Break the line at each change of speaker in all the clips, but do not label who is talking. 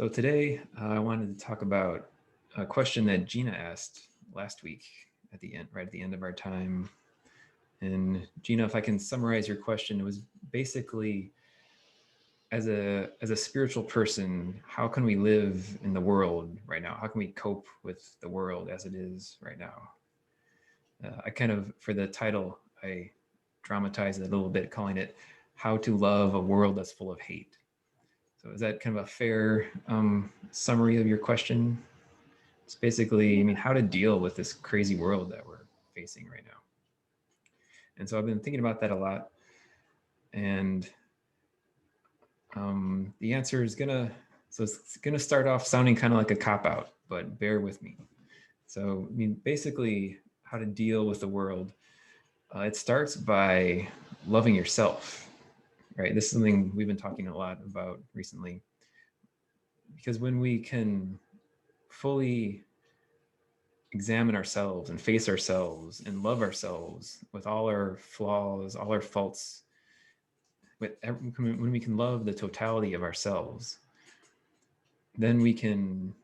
So today I wanted to talk about a question that Gina asked last week at the end, right at the end of our time. And Gina, if I can summarize your question, it was basically as a spiritual person, how can we live in the world right now? How can we cope with the world as it is right now? I kind of, for the title, I dramatized it a little bit, calling it "How to Love a World That's Full of Hate." So is that kind of a fair summary of your question? It's basically, I mean, how to deal with this crazy world that we're facing right now. And so I've been thinking about that a lot. And the answer is so it's gonna start off sounding kind of like a cop out, but bear with me. So, I mean, basically, how to deal with the world. It starts by loving yourself, right? This is something we've been talking a lot about recently, because when we can fully examine ourselves and face ourselves and love ourselves with all our flaws, all our faults, when we can love the totality of ourselves, then we can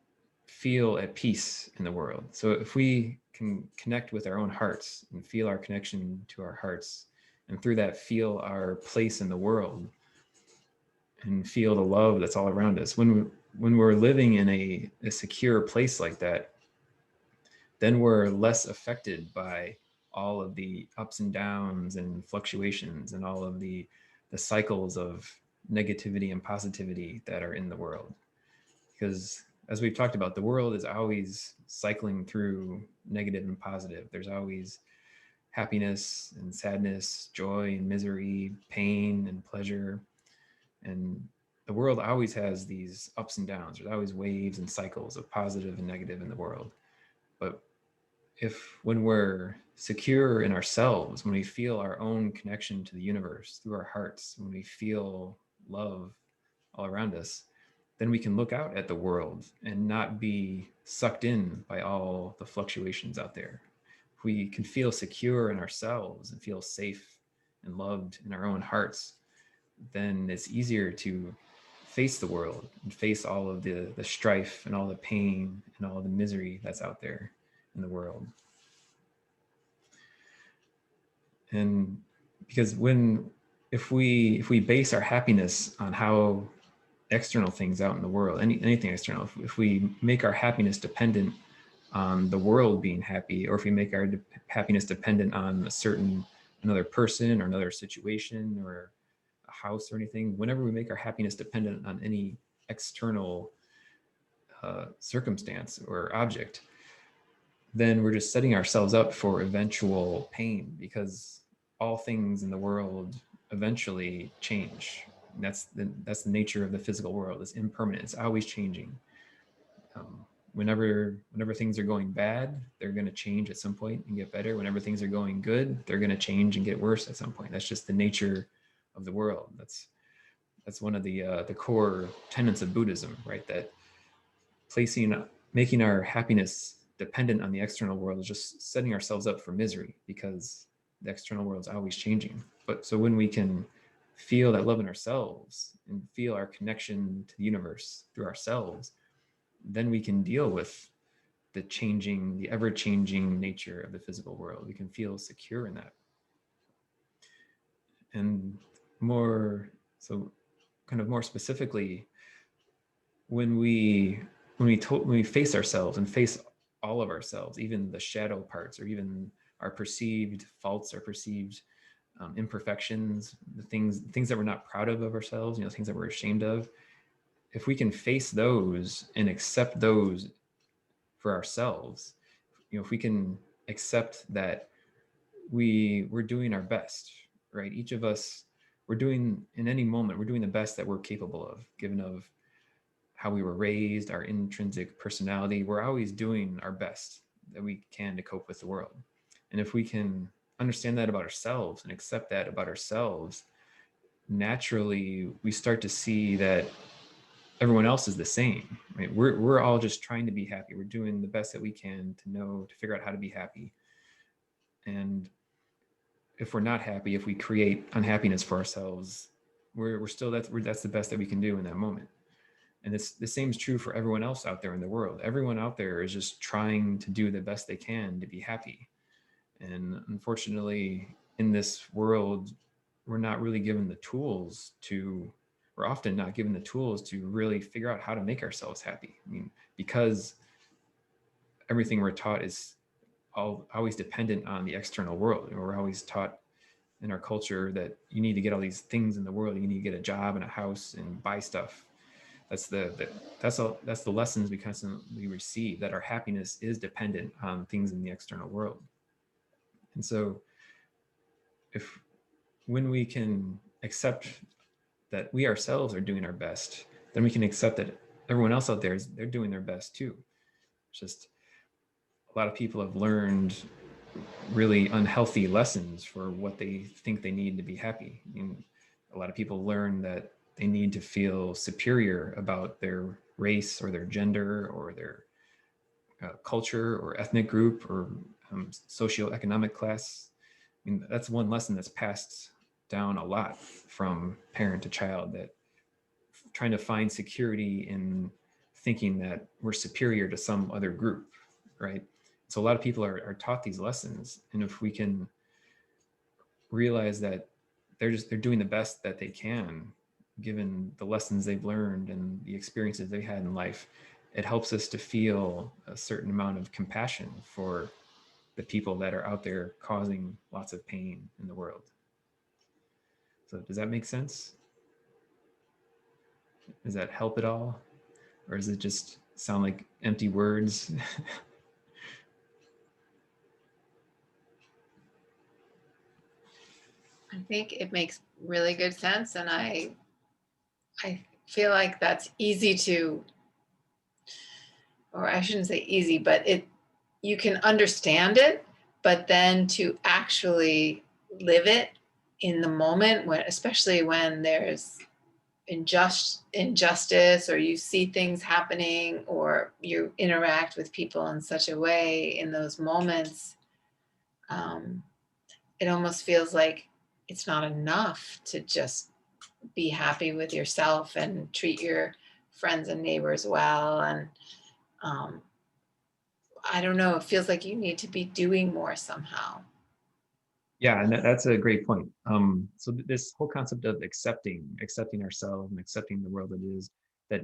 feel at peace in the world. So if we can connect with our own hearts and feel our connection to our hearts, and through that feel our place in the world and feel the love that's all around us, when we're living in a secure place like that, then we're less affected by all of the ups and downs and fluctuations and all of the cycles of negativity and positivity that are in the world. Because as we've talked about, the world is always cycling through negative and positive. There's always happiness and sadness, joy and misery, pain and pleasure. And the world always has these ups and downs. There's always waves and cycles of positive and negative in the world. But when we're secure in ourselves, when we feel our own connection to the universe through our hearts, when we feel love all around us, then we can look out at the world and not be sucked in by all the fluctuations out there. If we can feel secure in ourselves and feel safe and loved in our own hearts, then it's easier to face the world and face all of the strife and all the pain and all the misery that's out there in the world. And because if we base our happiness on how external things out in the world, anything external, if we make our happiness dependent on the world being happy, or if we make our happiness dependent on another person or another situation or a house or anything, whenever we make our happiness dependent on any external circumstance or object, then we're just setting ourselves up for eventual pain, because all things in the world eventually change. And that's the nature of the physical world. It's impermanent. It's always changing. Whenever things are going bad, they're going to change at some point and get better. Whenever things are going good, they're going to change and get worse at some point. That's just the nature of the world. That's one of the core tenets of Buddhism, right? That making our happiness dependent on the external world is just setting ourselves up for misery, because the external world is always changing. But so when we can feel that love in ourselves and feel our connection to the universe through ourselves, then we can deal with the ever-changing nature of the physical world. We can feel secure in that. And more specifically, when we face ourselves and face all of ourselves, even the shadow parts, or even our perceived faults, or perceived imperfections, the things that we're not proud of ourselves, things that we're ashamed of, if we can face those and accept those for ourselves, if we can accept that we're doing our best, right? Each of us, in any moment, we're doing the best that we're capable of, given of how we were raised, our intrinsic personality. We're always doing our best that we can to cope with the world. And if we can understand that about ourselves and accept that about ourselves, naturally we start to see that everyone else is the same, right? We're all just trying to be happy. We're doing the best that we can to figure out how to be happy. And if we're not happy, if we create unhappiness for ourselves, that's the best that we can do in that moment. And the same is true for everyone else out there in the world. Everyone out there is just trying to do the best they can to be happy. And unfortunately, in this world, we're not really given the tools to, we're often not given the tools to really figure out how to make ourselves happy. I mean, because everything we're taught is always dependent on the external world. And we're always taught in our culture that you need to get all these things in the world. You need to get a job and a house and buy stuff. That's the lessons we constantly receive, that our happiness is dependent on things in the external world. And so if when we can accept that we ourselves are doing our best, then we can accept that everyone else out there they're doing their best too. It's just a lot of people have learned really unhealthy lessons for what they think they need to be happy. I mean, a lot of people learn that they need to feel superior about their race or their gender or their culture or ethnic group or socioeconomic class. I mean, that's one lesson that's passed down a lot from parent to child, that trying to find security in thinking that we're superior to some other group, right? So a lot of people are taught these lessons. And if we can realize that they're doing the best that they can, given the lessons they've learned and the experiences they had in life, it helps us to feel a certain amount of compassion for the people that are out there causing lots of pain in the world. So does that make sense? Does that help at all? Or does it just sound like empty words?
I think it makes really good sense, and I feel like that's easy to, or I shouldn't say easy, but you can understand it, but then to actually live it in the moment, when, especially when there's injustice, or you see things happening, or you interact with people in such a way in those moments, it almost feels like it's not enough to just be happy with yourself and treat your friends and neighbors well. And um, I don't know, it feels like you need to be doing more somehow.
Yeah, and that's a great point. So this whole concept of accepting ourselves and accepting the world that is, that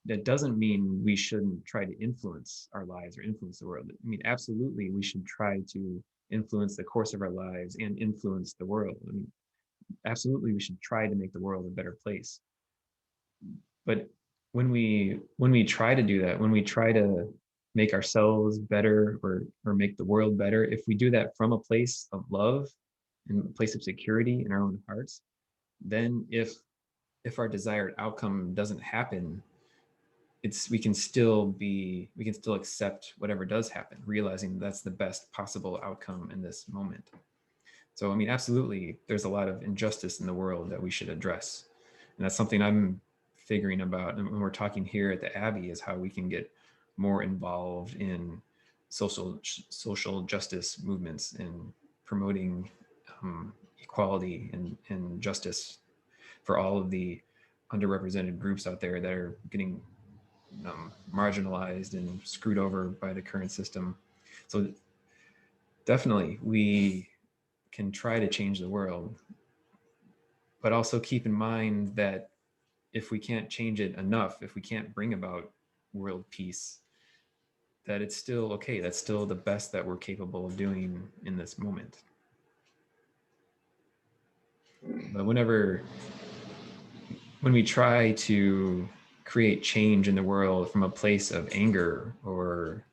that doesn't mean we shouldn't try to influence our lives or influence the world. I mean, absolutely, we should try to influence the course of our lives and influence the world. I mean, absolutely, we should try to make the world a better place. But when we try to do that, when we try to make ourselves better or make the world better, if we do that from a place of love and a place of security in our own hearts, then if our desired outcome doesn't happen, we can still accept whatever does happen, realizing that's the best possible outcome in this moment. So I mean, absolutely, there's a lot of injustice in the world that we should address, and that's something I'm figuring about. And when we're talking here at the Abbey, is how we can get more involved in social justice movements and promoting equality and justice for all of the underrepresented groups out there that are getting marginalized and screwed over by the current system. So definitely, we can try to change the world, but also keep in mind that if we can't change it enough, if we can't bring about world peace, that it's still okay. That's still the best that we're capable of doing in this moment. But when we try to create change in the world from a place of anger or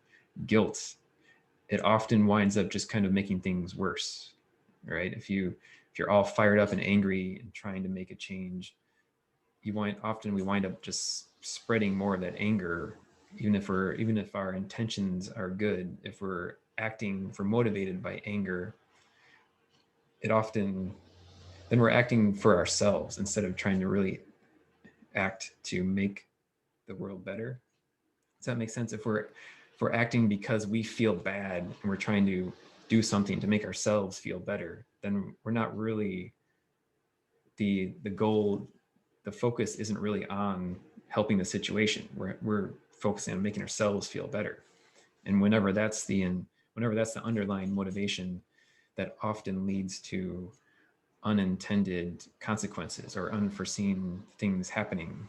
guilt, it often winds up just kind of making things worse, right? If you're all fired up and angry and trying to make a change, we wind up just spreading more of that anger, even if our intentions are good. If we're motivated by anger, it often then we're acting for ourselves instead of trying to really act to make the world better. Does that make sense? If we're acting because we feel bad and we're trying to do something to make ourselves feel better, then we're not really the goal. The focus isn't really on helping the situation. We're focusing on making ourselves feel better. And whenever that's the underlying motivation, that often leads to unintended consequences or unforeseen things happening